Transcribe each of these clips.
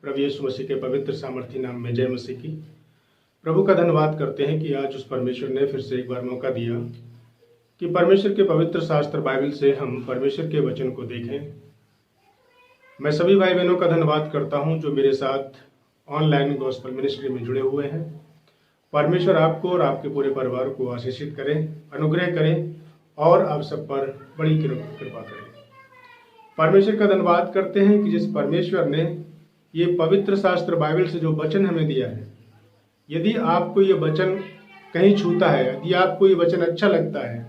प्रभु यीशु मसीह के पवित्र सामर्थी नाम में जय मसीह की। प्रभु का धन्यवाद करते हैं कि आज उस परमेश्वर ने फिर से एक बार मौका दिया कि परमेश्वर के पवित्र शास्त्र बाइबल से हम परमेश्वर के वचन को देखें। मैं सभी भाई बहनों का धन्यवाद करता हूं जो मेरे साथ ऑनलाइन गॉस्पेल मिनिस्ट्री में जुड़े हुए हैं। परमेश्वर आपको और आपके पूरे परिवार को आशीषित करें, अनुग्रह करें और आप सब पर बड़ी कृपा करें। परमेश्वर का धन्यवाद करते हैं कि जिस परमेश्वर ने ये पवित्र शास्त्र बाइबल से जो वचन हमें दिया है, यदि आपको ये वचन कहीं छूता है, यदि आपको ये वचन अच्छा लगता है,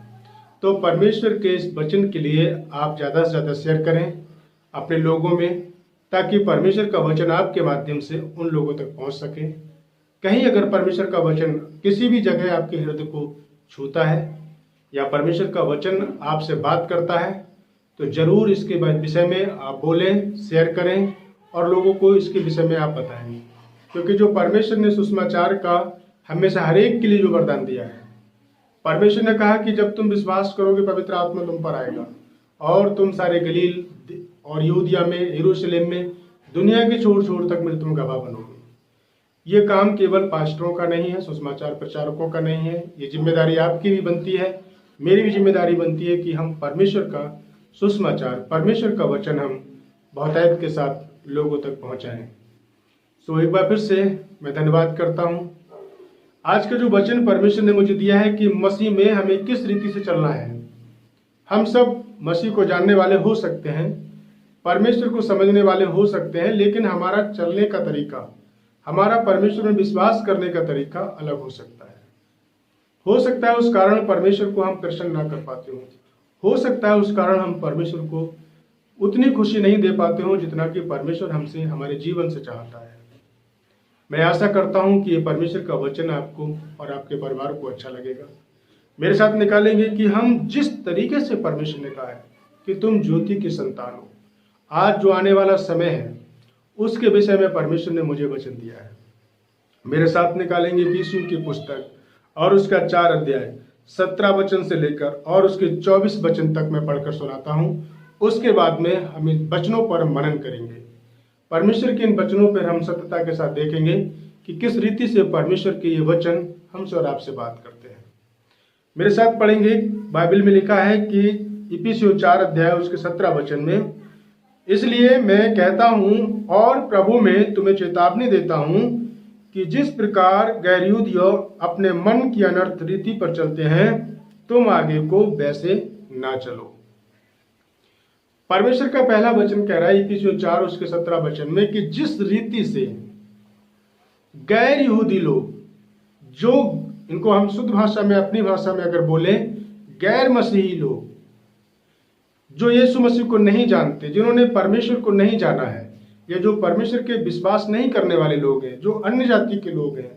तो परमेश्वर के इस वचन के लिए आप ज़्यादा से ज़्यादा शेयर करें अपने लोगों में, ताकि परमेश्वर का वचन आपके माध्यम से उन लोगों तक पहुंच सके। कहीं अगर परमेश्वर का वचन किसी भी जगह आपके हृदय को छूता है या परमेश्वर का वचन आपसे बात करता है, तो जरूर इसके विषय में आप बोलें, शेयर करें और लोगों को इसके विषय में आप बताएं। क्योंकि जो परमेश्वर ने सुसमाचार का हमेशा हर एक के लिए जो वरदान दिया है, परमेश्वर ने कहा कि जब तुम विश्वास करोगे पवित्र आत्मा तुम पर आएगा और तुम सारे गलील और यहूदिया में, यरूशलेम में, दुनिया के छोर छोर तक मेरे तुम गवाह बनोगे। ये काम केवल पास्टरों का नहीं है, सुसमाचार प्रचारकों का नहीं है। ये जिम्मेदारी आपकी भी बनती है, मेरी भी जिम्मेदारी बनती है कि हम परमेश्वर का सुसमाचार, परमेश्वर का वचन हम बहुतायत के साथ लोगों तक पहुंचाएं। सो एक बार फिर से मैं धन्यवाद करता हूं। आज का जो वचन परमेश्वर ने मुझे दिया है कि मसीह में हमें किस रीति से चलना है। हम सब मसीह को जानने वाले हो सकते हैं, परमेश्वर को समझने वाले हो सकते हैं, लेकिन हमारा चलने का तरीका, हमारा परमेश्वर में विश्वास करने का तरीका अलग हो सकता है। हो सकता है उस कारण परमेश्वर को हम प्रसन्न ना कर पाते हो सकता है उस कारण हम परमेश्वर को उतनी खुशी नहीं दे पाते हो जितना कि परमेश्वर हमसे, हमारे जीवन से चाहता है। मैं आशा करता हूं कि ये परमेश्वर का वचन आपको और आपके परिवार को अच्छा लगेगा। मेरे साथ निकालेंगे कि हम जिस तरीके से परमेश्वर ने कहा है कि तुम ज्योति की संतान हो, आज जो आने वाला समय है उसके विषय में परमेश्वर ने मुझे वचन दिया है। मेरे साथ निकालेंगे 20वीं की पुस्तक और उसका 4 अध्याय 17 वचन से लेकर और उसके 24 वचन तक मैं पढ़कर सुनाता हूं। उसके बाद में हम इन वचनों पर मनन करेंगे। परमेश्वर के इन वचनों पर हम सत्यता के साथ देखेंगे कि किस रीति से परमेश्वर के ये वचन हमसे और आपसे बात करते हैं। मेरे साथ पढ़ेंगे। बाइबल में लिखा है कि इफिसियों 4 अध्याय उसके 17 वचन में, इसलिए मैं कहता हूं और प्रभु में तुम्हें चेतावनी देता हूं कि जिस प्रकार गैर यहूदी अपने मन की अनर्थ रीति पर चलते हैं, तुम आगे को वैसे ना चलो। परमेश्वर का पहला वचन कह रहा है इफिसियों 4 उसके 17 वचन में कि जिस रीति से गैर यहूदी लोग, जो इनको हम शुद्ध भाषा में, अपनी भाषा में अगर बोले, गैर मसीही लोग, जो यीशु मसीह को नहीं जानते, जिन्होंने परमेश्वर को नहीं जाना है, या जो परमेश्वर के विश्वास नहीं करने वाले लोग हैं, जो अन्य जाति के लोग हैं,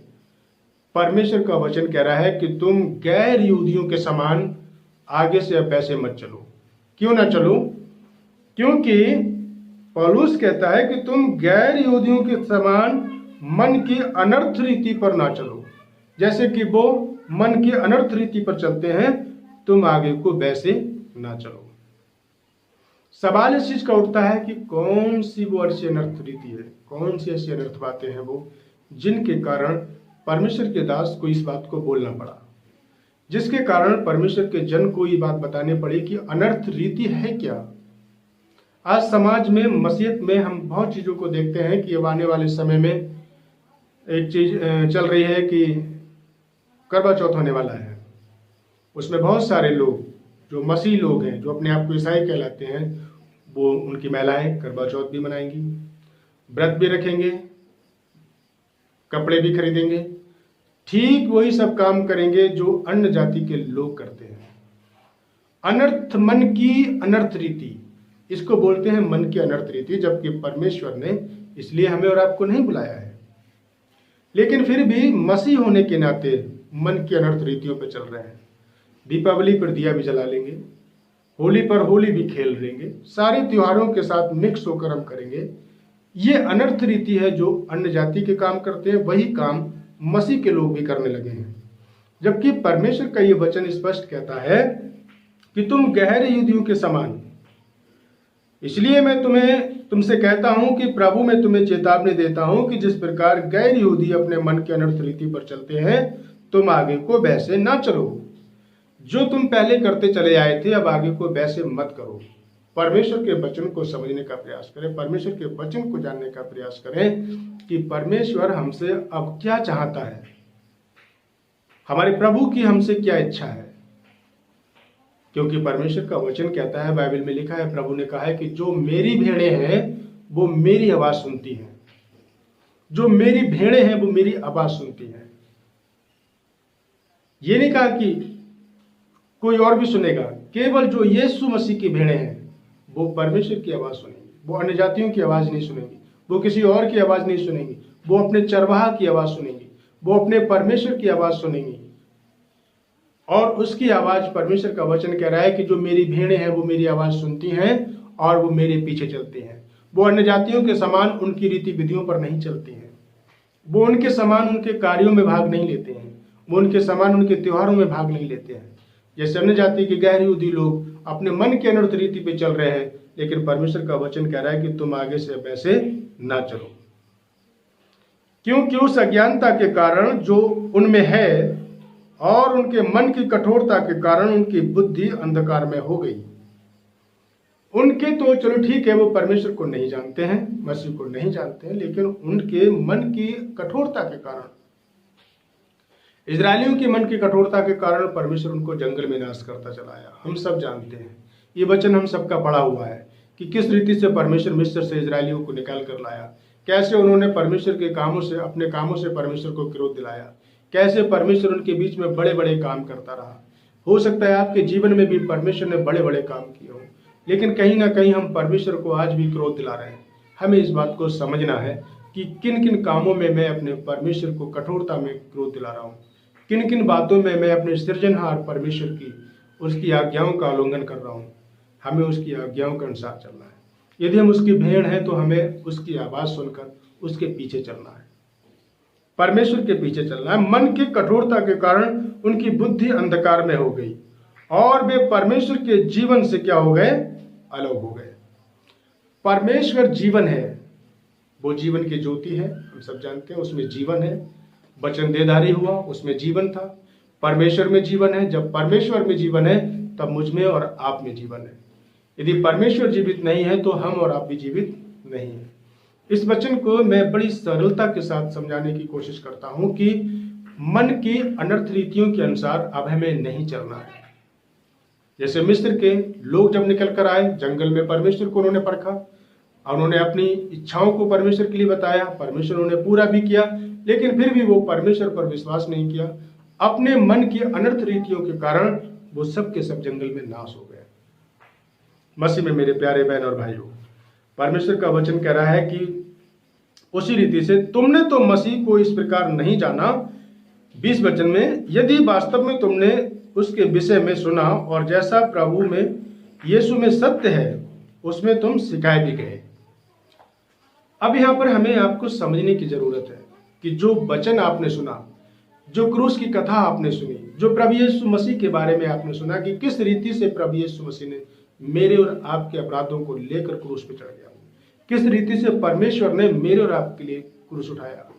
परमेश्वर का वचन कह रहा है कि तुम गैर यहूदियों के समान आगे से अब वैसे मत चलो। क्यों ना चलो? क्योंकि पौलुस कहता है कि तुम गैर यहूदियों के समान मन की अनर्थ रीति पर ना चलो। जैसे कि वो मन की अनर्थ रीति पर चलते हैं, तुम आगे को वैसे ना चलो। सवाल इस चीज का उठता है कि कौन सी वो ऐसी अनर्थ रीति है, कौन सी ऐसी अनर्थ बातें हैं वो जिनके कारण परमेश्वर के दास को इस बात को बोलना पड़ा, जिसके कारण परमेश्वर के जन को ये बात बतानी पड़ी कि अनर्थ रीति है क्या। आज समाज में, मसीहत में हम बहुत चीजों को देखते हैं कि अब आने वाले समय में एक चीज चल रही है कि करवा चौथ होने वाला है। उसमें बहुत सारे लोग जो मसीह लोग हैं, जो अपने आप को ईसाई कहलाते हैं, वो उनकी महिलाएं करवा चौथ भी मनाएंगी, व्रत भी रखेंगे, कपड़े भी खरीदेंगे, ठीक वही सब काम करेंगे जो अन्य जाति के लोग करते हैं। अनर्थ, मन की अनर्थ रीति, इसको बोलते हैं मन की अनर्थ रीति, जबकि परमेश्वर ने इसलिए हमें और आपको नहीं बुलाया है। लेकिन फिर भी मसीह होने के नाते मन की अनर्थ रीतियों पर चल रहे हैं। दीपावली पर दिया भी जला लेंगे, होली पर होली भी खेल लेंगे, सारे त्योहारों के साथ मिक्स होकर हम करेंगे। ये अनर्थ रीति है जो अन्य जाति के काम करते हैं, वही काम मसीह के लोग भी करने लगे हैं। जबकि परमेश्वर का ये वचन स्पष्ट कहता है कि तुम गैर यहूदियों के समान, इसलिए मैं तुमसे कहता हूं कि प्रभु मैं तुम्हें चेतावनी देता हूं कि जिस प्रकार गैर यहूदी अपने मन के अनर्थ रीति पर चलते हैं, तुम आगे को वैसे ना चलो। जो तुम पहले करते चले आए थे, अब आगे को वैसे मत करो। परमेश्वर के वचन को समझने का प्रयास करें, परमेश्वर के वचन को जानने का प्रयास करें कि परमेश्वर हमसे अब क्या चाहता है, हमारे प्रभु की हमसे क्या इच्छा है। क्योंकि परमेश्वर का वचन कहता है, बाइबल में लिखा है, प्रभु ने कहा है कि जो मेरी भेड़ें हैं वो मेरी आवाज सुनती हैं। जो मेरी भेड़ें हैं वो मेरी आवाज सुनती हैं। ये नहीं कहा कि कोई और भी सुनेगा, केवल जो यीशु मसीह की भेड़ें हैं वो परमेश्वर की आवाज सुनेंगी। वो अन्य जातियों की आवाज नहीं सुनेंगी, वो किसी और की आवाज नहीं सुनेंगी, वो अपने चरवाहा की आवाज सुनेंगी, वो अपने परमेश्वर की आवाज सुनेंगी। और उसकी आवाज, परमेश्वर का वचन कह रहा है कि जो मेरी भेड़ें हैं वो मेरी आवाज सुनती हैं और वो मेरे पीछे चलती हैं। वो अन्य जातियों के समान उनकी रीति विधियों पर नहीं चलती हैं, वो उनके समान उनके कार्यों में भाग नहीं लेते हैं, वो उनके समान उनके त्योहारों में भाग नहीं लेते हैं। जैसे अन्य जाति के गैर यहूदी लोग अपने मन के अनर्थ रीति पे चल रहे हैं, लेकिन परमेश्वर का वचन कह रहा है कि तुम आगे से वैसे ना चलो, क्योंकि उस अज्ञानता के कारण जो उनमें है और उनके मन की कठोरता के कारण उनकी बुद्धि अंधकार में हो गई। उनके तो चलो ठीक है, वो परमेश्वर को नहीं जानते हैं, मसीह को नहीं जानते हैं, लेकिन उनके मन की कठोरता के कारण, इजरायलियों के मन की कठोरता के कारण परमेश्वर उनको जंगल में नाश करता चला आया। हम सब जानते हैं, ये वचन हम सबका पढ़ा हुआ है कि किस रीति से परमेश्वर मिस्र से इजरायलियों को निकाल कर लाया, कैसे उन्होंने परमेश्वर के कामों से, अपने कामों से परमेश्वर को क्रोध दिलाया, कैसे परमेश्वर उनके बीच में बड़े बड़े काम करता रहा। हो सकता है आपके जीवन में भी परमेश्वर ने बड़े बड़े काम किए हों, लेकिन कहीं ना कहीं हम परमेश्वर को आज भी क्रोध दिला रहे हैं। हमें इस बात को समझना है कि किन किन कामों में मैं अपने परमेश्वर को कठोरता में क्रोध दिला रहा हूँ, किन किन बातों में मैं अपने सृजनहार परमेश्वर की, उसकी आज्ञाओं का उल्लंघन कर रहा हूँ। हमें उसकी आज्ञाओं के अनुसार चलना है। यदि हम उसकी भेड़ हैं तो हमें उसकी आवाज सुनकर उसके पीछे चलना है, परमेश्वर के पीछे चलना है। मन की कठोरता के कारण उनकी बुद्धि अंधकार में हो गई और वे परमेश्वर के जीवन से क्या हो गए, अलग हो गए। परमेश्वर जीवन है, वो जीवन की ज्योति है, हम सब जानते हैं, उसमें जीवन है। वचन देहधारी हुआ, उसमें जीवन था। परमेश्वर में जीवन है। जब परमेश्वर में जीवन है तब मुझ में और आप में जीवन है। यदि परमेश्वर जीवित नहीं है तो हम और आप भी जीवित नहीं है। इस वचन को मैं बड़ी सरलता के साथ समझाने की कोशिश करता हूं कि मन की अनर्थ रीतियों के अनुसार अब हमें नहीं चलना है। जैसे मिस्र के लोग जब निकल कर आए, जंगल में परमेश्वर को उन्होंने परखा और उन्होंने अपनी इच्छाओं को परमेश्वर के लिए बताया, परमेश्वर उन्हें पूरा भी किया, लेकिन फिर भी वो परमेश्वर पर विश्वास नहीं किया। अपने मन की अनर्थ रीतियों के कारण वो सब के सब जंगल में नाश हो गए। मसीह में मेरे प्यारे बहन और भाइयों, परमेश्वर का वचन कह रहा है कि उसी रीति से तुमने तो मसीह को इस प्रकार नहीं जाना। 20 वचन में, यदि वास्तव में तुमने उसके विषय में सुना और जैसा प्रभु में यीशु में सत्य है उसमें तुम सिखाए भी गए। अब यहां पर हमें आपको समझने की जरूरत है कि जो वचन आपने सुना, जो क्रूस की कथा आपने सुनी, जो प्रभु यीशु मसीह के बारे में आपने सुना कि किस रीति से प्रभु यीशु मसीह ने मेरे और आपके अपराधों को लेकर क्रूस पे चढ़ गया, किस रीति से परमेश्वर ने मेरे और आपके लिए क्रूस उठाया।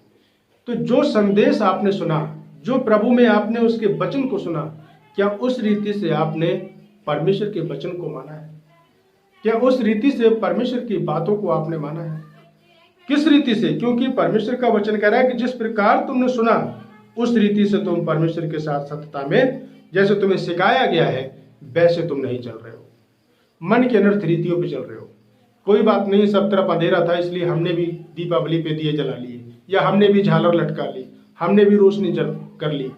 तो जो संदेश आपने सुना, जो प्रभु में आपने उसके वचन को सुना, क्या उस रीति से आपने परमेश्वर के वचन को माना है? क्या उस रीति से परमेश्वर की बातों को आपने माना है? किस रीति से? क्योंकि परमेश्वर का वचन कह रहा है कि जिस प्रकार तुमने सुना उस रीति से तुम परमेश्वर के साथ सत्यता में, जैसे तुम्हें सिखाया गया है वैसे तुम नहीं चल रहे हो, मन के अनर्थ रीतियों पे चल रहे हो। कोई बात नहीं, सब तरफ अंधेरा था इसलिए हमने भी दीपावली पे दिए जला लिए, या हमने भी झालर लटका ली, हमने भी रोशनी कर ली,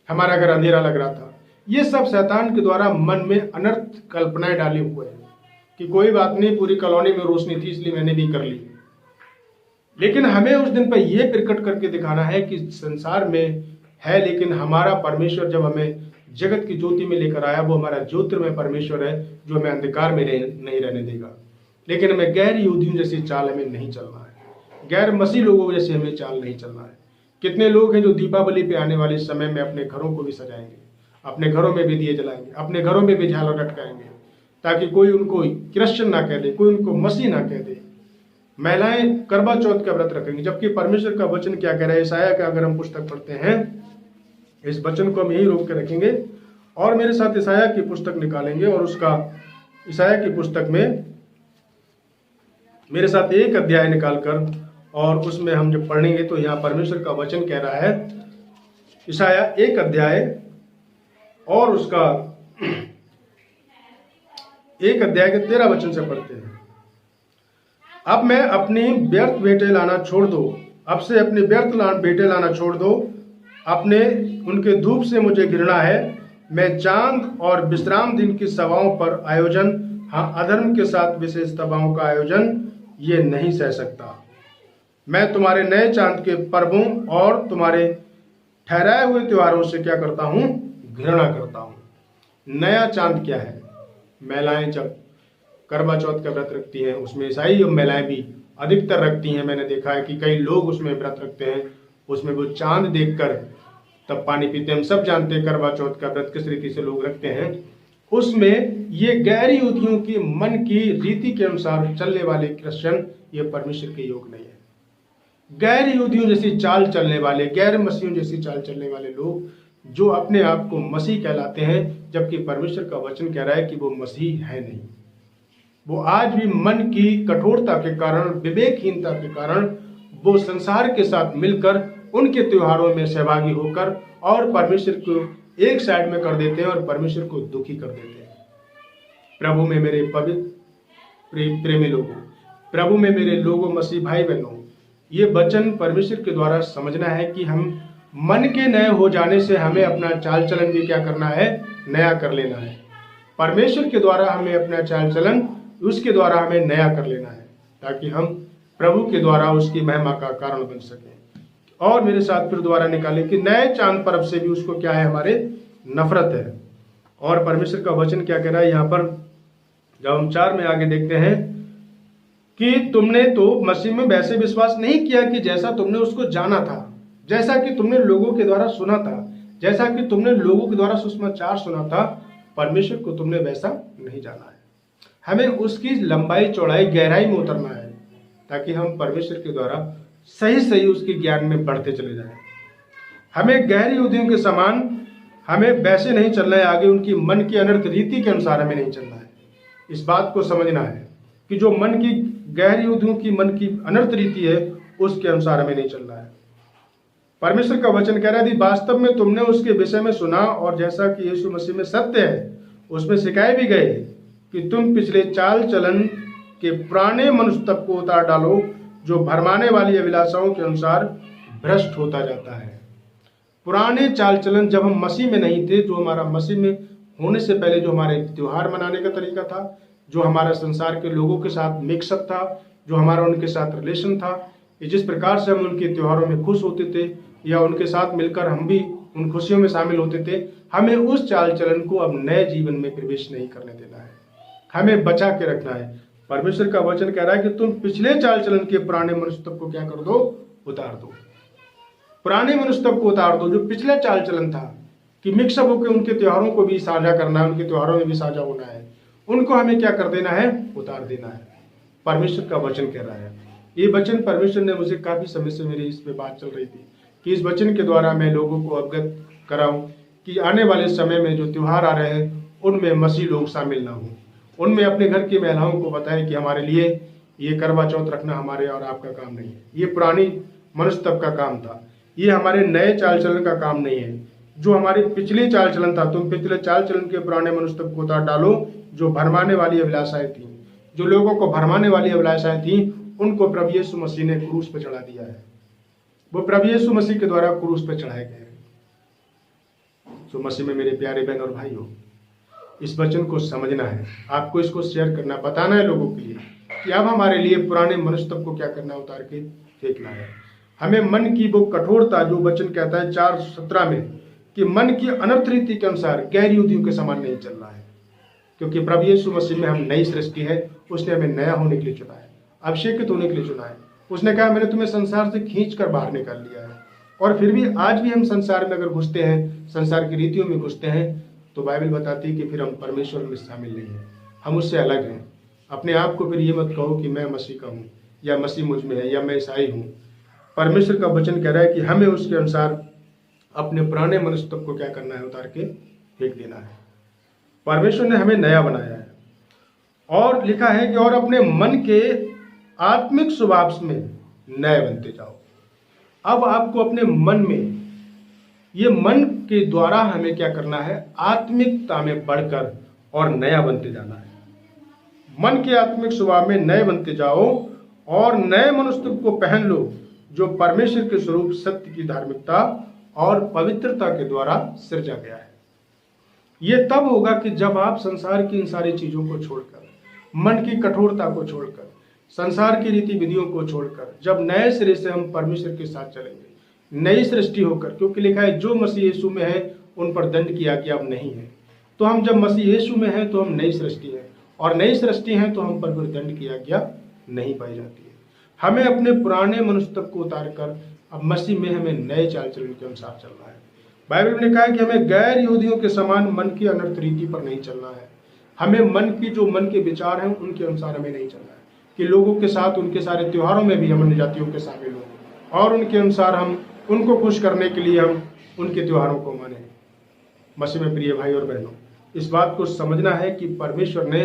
हमारा घर अंधेरा लग रहा था। ये सब शैतान के द्वारा मन में अनर्थ कल्पनाएं डाले हुए हैं कि कोई बात नहीं, पूरी कॉलोनी में रोशनी थी इसलिए मैंने भी कर ली। लेकिन हमें उस दिन पर यह प्रकट करके दिखाना है कि संसार में है, लेकिन हमारा परमेश्वर जब हमें जगत की ज्योति में लेकर आया, वो हमारा ज्योतिर्मय परमेश्वर है जो हमें अंधकार में नहीं रहने देगा। लेकिन हमें गैर यहूदियों जैसी चाल हमें नहीं चलना है, गैर मसीह लोगों जैसे हमें चाल नहीं चलना है। कितने लोग हैं जो दीपावली पे आने वाले समय में अपने घरों को भी सजाएंगे, अपने घरों में भी दिए जलाएंगे, अपने घरों में भी झालर लटकाएंगे, ताकि कोई उनको क्रिश्चियन ना कह दे, कोई उनको मसीह ना कह दे। महिलाएं करवा चौथ का व्रत रखेंगी, जबकि परमेश्वर का वचन क्या कह रहा है। ईसाया का अगर हम पुस्तक पढ़ते हैं, इस वचन को हम यही रोक के रखेंगे और मेरे साथ ईसाया की पुस्तक निकालेंगे और उसका ईसाया की पुस्तक में मेरे साथ एक अध्याय निकालकर और उसमें हम जब पढ़ेंगे तो यहाँ परमेश्वर का वचन कह रहा है, ईसाया एक अध्याय और उसका एक अध्याय के 13 वचन से पढ़ते हैं। अब मैं अपनी व्यर्थ बेटे लाना छोड़ दो, अब से अपने व्यर्थ बेटे लाना छोड़ दो, अपने उनके धूप से मुझे घृणा है। मैं चांद और विश्राम दिन की सभाओं पर आयोजन, हाँ अधर्म के साथ विशेष सभाओं का आयोजन ये नहीं सह सकता। मैं तुम्हारे नए चांद के पर्वों और तुम्हारे ठहराए हुए त्योहारों से क्या करता हूँ, घृणा करता हूँ। नया चांद क्या है? महिलाएं जब करवा चौथ का व्रत रखती हैं, उसमें ईसाई महिलाएं भी अधिकतर रखती हैं। मैंने देखा है कि कई लोग उसमें व्रत रखते हैं, उसमें वो चांद देखकर तब पानी पीते हैं। हम सब जानते हैं करवा चौथ का व्रत किस रीति से लोग रखते हैं। उसमें ये गैर यहूदियों की मन की रीति के अनुसार चलने वाले क्रिश्चियन ये परमेश्वर के योग नहीं है। गैर यहूदियों जैसी चाल चलने वाले, गैर मसीहियों जैसी चाल चलने वाले लोग जो अपने आप को मसीह कहलाते हैं, जबकि परमेश्वर का वचन कह रहा है कि वो मसीह है नहीं। वो आज भी मन की कठोरता के कारण, विवेकहीनता के कारण वो संसार के साथ मिलकर उनके त्योहारों में सहभागी होकर और परमेश्वर को एक साइड में कर देते हैं और परमेश्वर को दुखी कर देते हैं। प्रभु में मेरे पवित्र प्रेमी लोगों, प्रभु में मेरे लोगों, मसीह भाई बहनों, ये वचन परमेश्वर के द्वारा समझना है कि हम मन के नए हो जाने से हमें अपना चाल चलन भी क्या करना है, नया कर लेना है। परमेश्वर के द्वारा हमें अपना चाल चलन, उसके द्वारा हमें नया कर लेना है, ताकि हम प्रभु के द्वारा उसकी महिमा का कारण बन सकें। और मेरे साथ फिर दोबारा निकाले कि नए चांद पर्व से भी उसको क्या है, हमारे नफरत है। और परमेश्वर का वचन क्या कह रहा है यहाँ पर, जब हम 4 में आगे देखते हैं कि तुमने तो मसीह में वैसे विश्वास नहीं किया कि जैसा तुमने उसको जाना था, जैसा कि तुमने लोगों के द्वारा सुना था, जैसा कि तुमने लोगों के द्वारा सुसमाचार सुना था, परमेश्वर को तुमने वैसा नहीं जाना है। हमें उसकी लंबाई चौड़ाई गहराई में उतरना है, ताकि हम परमेश्वर के द्वारा सही सही उसके ज्ञान में बढ़ते चले जाएं। हमें गहरी यहूदियों के समान हमें वैसे नहीं चलना है, आगे उनकी मन की अनर्थ रीति के अनुसार हमें नहीं चलना है। इस बात को समझना है कि जो मन की गहरी यहूदियों की मन की अनर्थ रीति है, उसके अनुसार हमें नहीं चलना है। परमेश्वर का वचन कह रहा है, वास्तव में तुमने उसके विषय में सुना और जैसा कि यीशु मसीह में सत्य है, उसमें सिखाए भी गए कि तुम पिछले चाल चलन के पुराने मनुष्य तत्व को उतार डालो, जो भरमाने वाली अभिलाषाओं के अनुसार भ्रष्ट होता जाता है। पुराने चाल चलन जब हम मसीह में नहीं थे, जो हमारा मसीह में होने से पहले जो हमारे त्योहार मनाने का तरीका था, जो हमारा संसार के लोगों के साथ मिक्सअप था, जो हमारा उनके साथ रिलेशन था, जिस प्रकार से हम उनके त्योहारों में खुश होते थे या उनके साथ मिलकर हम भी उन खुशियों में शामिल होते थे, हमें उस चाल चलन को अब नए जीवन में प्रवेश नहीं करने देना है, हमें बचा के रखना है। परमेश्वर का वचन कह रहा है कि तुम पिछले चाल चलन के पुराने मनुष्य तत्व को क्या कर दो, उतार दो। पुराने मनुष्य तत्व को उतार दो, जो पिछले चाल चलन था कि मिक्सअप होकर उनके त्योहारों को भी साझा करना है, उनके त्योहारों में भी साझा होना है, उनको हमें क्या कर देना है, उतार देना है। परमेश्वर का वचन कह रहा है। ये वचन परमेश्वर ने मुझे काफी समय से मेरी इस पे बात चल रही थी कि इस वचन के द्वारा मैं लोगों को अवगत कराऊं कि आने वाले समय में जो त्योहार आ रहे हैं उनमें मसीह लोग शामिल ना हों। उनमें अपने घर की महिलाओं को बताएं कि हमारे लिए ये करवा चौथ रखना हमारे और आपका काम नहीं है, ये पुरानी मनुष्य तब का काम था, ये हमारे नए चाल चलन का काम नहीं है। जो हमारे पिछले चाल चलन था, तुम पिछले चाल चलन के पुराने मनुष्य तब को उतार डालो, जो भरमाने वाली अभिलाषाएं थी, जो लोगों को भरमाने वाली अभिलाषाएं थी, उनको प्रभु यीशु मसीह ने क्रूस पर चढ़ा दिया है। वो प्रभु यीशु मसीह के द्वारा क्रूस पर चढ़ाए गए हैं। तो मसीह में मेरे प्यारे बहन और भाइयों, इस वचन को समझना है, आपको इसको शेयर करना, बताना है लोगों के लिए कि अब हमारे लिए पुराने मनुष्य तत्व को क्या करना है, उतार के फेंकना है। हमें मन की वो कठोरता, जो वचन कहता है 4:17 में कि मन की अनर्थ रीति के अनुसार गैर यहूदियों के समान नहीं चलना है, क्योंकि प्रभु यीशु मसीह में हम नई सृष्टि है। उसने हमें नया होने के लिए चुना है, अभिषेकित होने के लिए चुना है। उसने कहा मैंने तुम्हें संसार से खींच कर बाहर निकाल लिया है। और फिर भी आज भी हम संसार में अगर घुसते हैं, संसार की रीतियों में घुसते हैं, तो बाइबल बताती है कि फिर हम परमेश्वर में शामिल नहीं हैं, हम उससे अलग हैं। अपने आप को फिर ये मत कहो कि मैं मसीह का हूँ, या मसीह मुझ में है या मैं ईसाई हूँ। परमेश्वर का वचन कह रहा है कि हमें उसके अनुसार अपने पुराने मनुष्य को क्या करना है, उतार के फेंक देना है। परमेश्वर ने हमें नया बनाया है और लिखा है कि और अपने मन के आत्मिक स्वभाव में नए बनते जाओ। अब आपको अपने मन में, ये मन के द्वारा हमें क्या करना है, आत्मिकता में बढ़कर और नया बनते जाना है। मन के आत्मिक स्वभाव में नए बनते जाओ और नए मनुष्य को पहन लो, जो परमेश्वर के स्वरूप सत्य की धार्मिकता और पवित्रता के द्वारा सृजा गया है। यह तब होगा कि जब आप संसार की इन सारी चीजों को छोड़कर, मन की कठोरता को छोड़कर, संसार की रीति विधियों को छोड़कर, जब नए सिरे से हम परमेश्वर के साथ चलेंगे, नई सृष्टि होकर, क्योंकि लिखा है जो मसीह यीशु में है उन पर दंड की आज्ञा अब नहीं है। तो हम जब मसीह यीशु में हैं तो हम नई सृष्टि है, और नई सृष्टि है तो हम पर फिर दंड की आज्ञा नहीं पाई जाती है। हमें अपने पुराने मनुष्य को उतार कर अब मसीह में हमें नए चाल चलन के अनुसार चलना है। बाइबल में लिखा है कि हमें गैर यहूदियों के समान मन की अनर्थ रीति पर नहीं चलना है। हमें मन के विचार हैं उनके अनुसार हमें नहीं चलना है कि लोगों के साथ उनके सारे त्योहारों में भी हम अन्य जातियों के शामिल हों और उनके अनुसार हम उनको खुश करने के लिए हम उनके त्योहारों को माने। मसीह में प्रिय भाई और बहनों, इस बात को समझना है कि परमेश्वर ने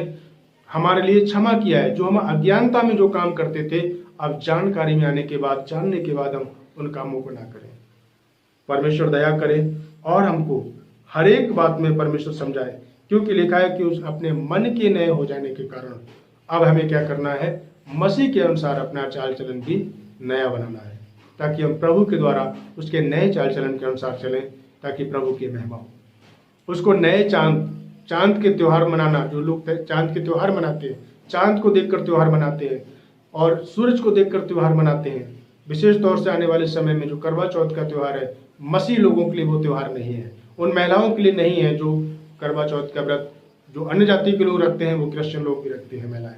हमारे लिए क्षमा किया है। जो हम अज्ञानता में जो काम करते थे, अब जानकारी में आने के बाद, जानने के बाद हम उन कामों को ना करें। परमेश्वर दया करे और हमको हर एक बात में परमेश्वर समझाए, क्योंकि लिखा है कि उस अपने मन के नए हो जाने के कारण अब हमें क्या करना है, मसीह के अनुसार अपना चाल चलन भी नया बनाना है, ताकि हम प्रभु के द्वारा उसके नए चाल चलन के अनुसार चलें, ताकि प्रभु की महिमा हो। उसको नए चांद के त्योहार मनाना, जो लोग चांद के त्योहार मनाते हैं, चांद को देखकर त्योहार मनाते हैं और सूरज को देखकर त्योहार मनाते हैं। विशेष तौर से आने वाले समय में जो करवा चौथ का त्योहार है, मसीह लोगों के लिए वो त्योहार नहीं है, उन महिलाओं के लिए नहीं है जो करवा चौथ का व्रत जो अन्य जाति के लोग रखते हैं, वो क्रिश्चियन लोग भी रखते हैं महिलाएं।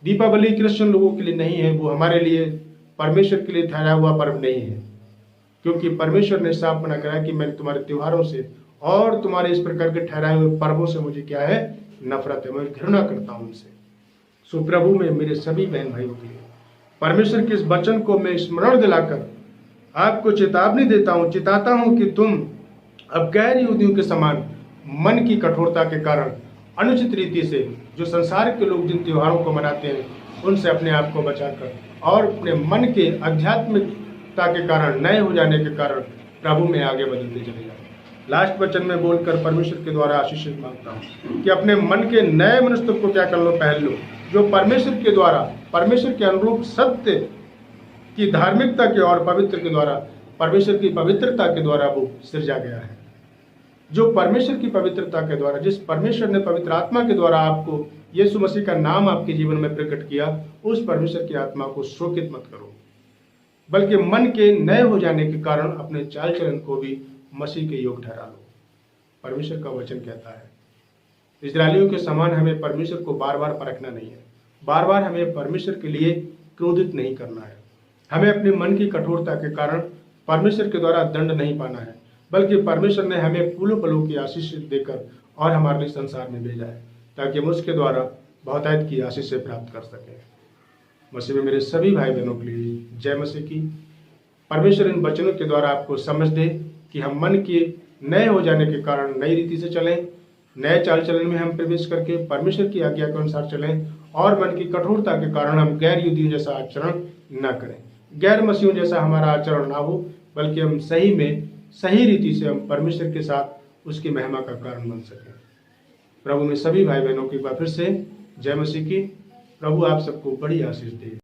दीपावली क्रिश्चियन लोगों के लिए नहीं है, वो हमारे लिए, परमेश्वर के लिए ठहराया हुआ पर्व नहीं है, क्योंकि परमेश्वर ने साफ मना करा कि मैं तुम्हारे त्योहारों से और तुम्हारे इस प्रकार के ठहराए हुए पर्वों से मुझे क्या है, नफरत है, मैं घृणा करता हूं उनसे। सो प्रभु में मेरे सभी बहन भाइयों के लिए परमेश्वर के इस वचन को मैं स्मरण दिलाकर आपको चेतावनी चिताता हूं कि तुम अब गैर यहूदियों के समान मन की कठोरता के कारण अनुचित रीति से, जो संसार के लोग जिन त्योहारों को मनाते हैं, उनसे अपने आप को बचाकर और अपने मन के आध्यात्मिकता के कारण, नए हो जाने के कारण प्रभु में आगे बढ़ते चले जाओ। लास्ट वचन में बोलकर परमेश्वर के द्वारा आशीष मांगता हूँ कि अपने मन के नए मनुष्य को क्या कर लो, पहन लो, जो परमेश्वर के द्वारा, परमेश्वर के अनुरूप सत्य की धार्मिकता के और पवित्र के द्वारा, परमेश्वर की पवित्रता के द्वारा वो सृजा गया है। जो परमेश्वर की पवित्रता के द्वारा, जिस परमेश्वर ने पवित्र आत्मा के द्वारा आपको यीशु मसीह का नाम आपके जीवन में प्रकट किया, उस परमेश्वर की आत्मा को शोकित मत करो, बल्कि मन के नए हो जाने के कारण अपने चाल चलन को भी मसीह के योग ठहरा लो। परमेश्वर का वचन कहता है, इजरायलियों के समान हमें परमेश्वर को बार बार परखना नहीं है, बार बार हमें परमेश्वर के लिए क्रोधित नहीं करना है। हमें अपने मन की कठोरता के कारण परमेश्वर के द्वारा दंड नहीं पाना है, बल्कि परमेश्वर ने हमें फूलों फलों की आशीष देकर और हमारे लिए संसार में भेजा है, ताकि हम उसके द्वारा बहुतायत की आशीष से प्राप्त कर सकें। मसीह में मेरे सभी भाई बहनों के लिए जय मसीह की। परमेश्वर इन वचनों के द्वारा आपको समझ दे कि हम मन के नए हो जाने के कारण नई रीति से चलें, नए चाल चलन में हम प्रवेश करके परमेश्वर की आज्ञा के अनुसार चलें, और मन की कठोरता के कारण हम गैर यहूदियों जैसा आचरण न करें, गैर मसीहों जैसा हमारा आचरण ना हो, बल्कि हम सही में सही रीति से हम परमेश्वर के साथ उसकी महिमा का कारण बन सकें। प्रभु में सभी भाई बहनों की बार फिर से जय मसीह की। प्रभु आप सबको बड़ी आशीष दे।